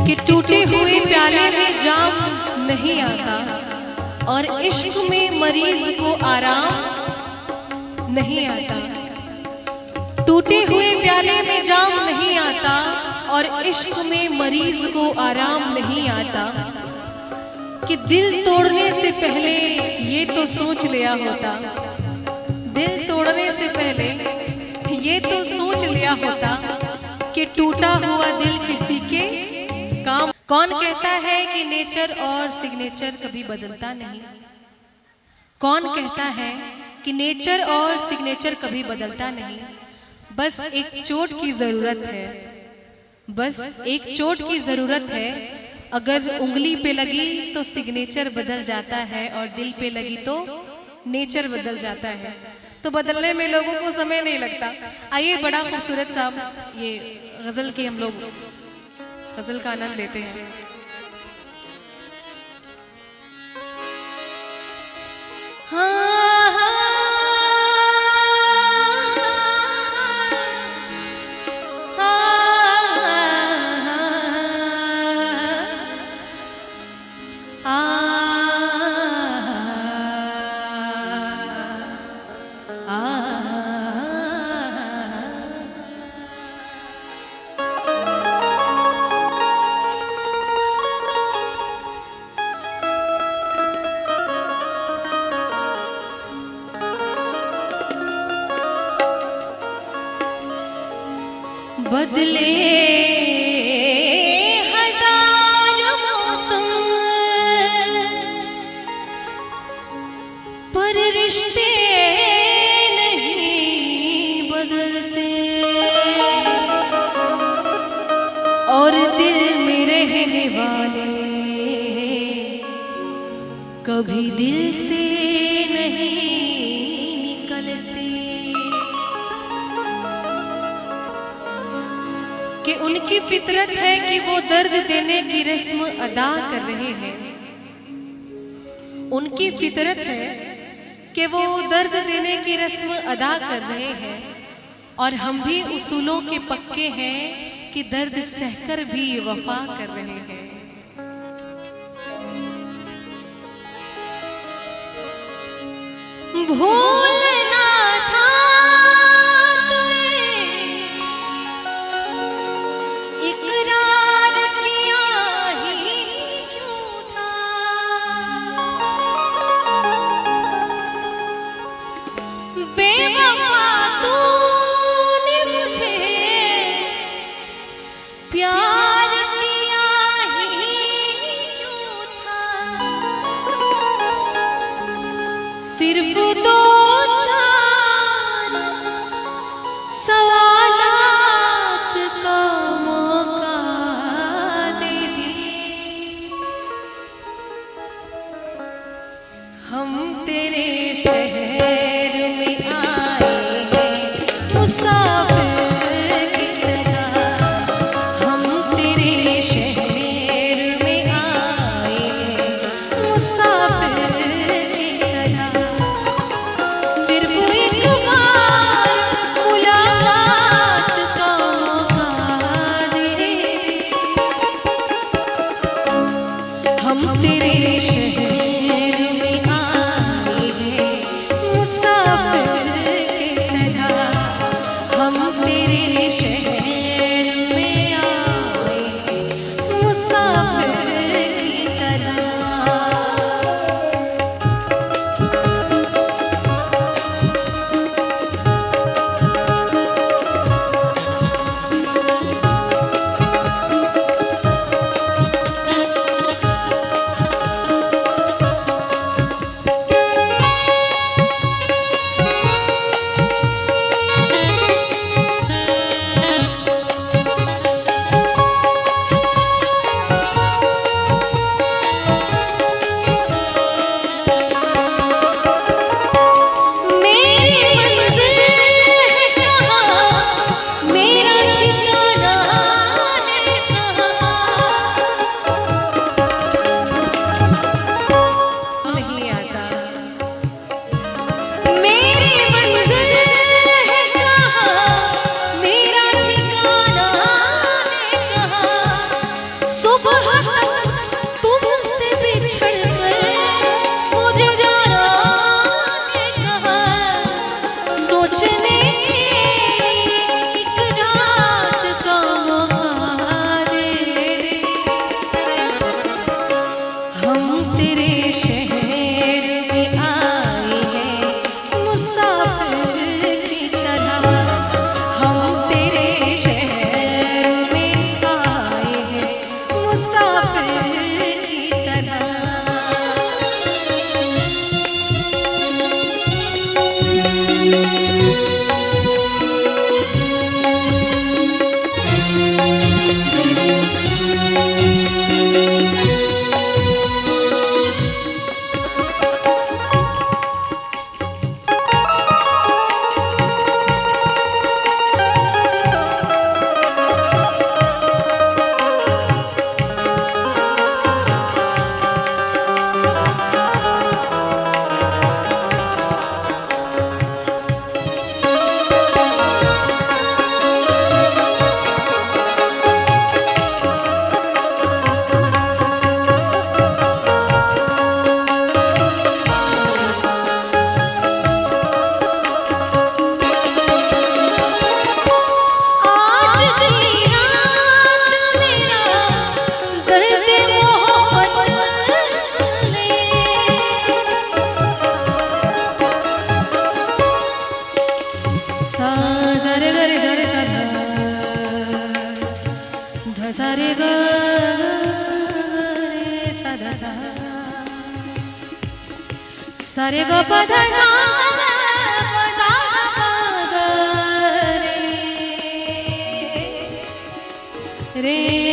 कि टूटे हुए प्याले में जाम नहीं आता और इश्क में मरीज को आराम नहीं आता। टूटे हुए प्याले में जाम नहीं आता और इश्क में मरीज को आराम नहीं आता। कि दिल तोड़ने से पहले ये तो सोच लिया होता, दिल तोड़ने से पहले ये तो सोच लिया होता कि टूटा हुआ दिल किसी के काम। कौन कहता है कि नेचर और सिग्नेचर कभी बदलता नहीं? कौन कहता है कि नेचर और सिग्नेचर कभी बदलता नहीं? बस एक चोट की जरूरत है, बस एक चोट की जरूरत है। अगर उंगली पे लगी तो सिग्नेचर बदल जाता है और दिल पे लगी तो नेचर बदल जाता है। तो बदलने में लोगों को समय नहीं लगता। आइए बड़ा खूबसूरत सा ये गजल की हम लोग गजल का आनंद लेते हैं। हाँ हाँ बदले हजार मौसम पर रिश्ते नहीं बदलते और दिल में रहने वाले कभी दिल से नहीं निकलते। कि उनकी फितरत है कि वो दर्द देने की रस्म अदा कर रहे हैं। उनकी फितरत है कि वो दर्द देने की रस्म अदा कर रहे हैं और हम भी उसूलों के पक्के हैं कि दर्द सहकर भी वफा कर रहे हैं। भूलना था इकरार किया ही क्यों था, बेवफा तूने मुझे प्यार किया ही क्यों था। सिर्फ दो चार सवालात का मौका दे दे, हम तेरे शहर में आए हैं मुसाफिर की तरह। हम तेरे शहर में आए हैं मुसाफिर की तरह। सिर्फ एक बार मुलाकात का मौका दे, हम तेरे शहर में आए हैं मुसाफिर की तरह। हम तेरे शहर में आए हैं मुसाफिर की तरह। सा सा सारे ग प ध सा रे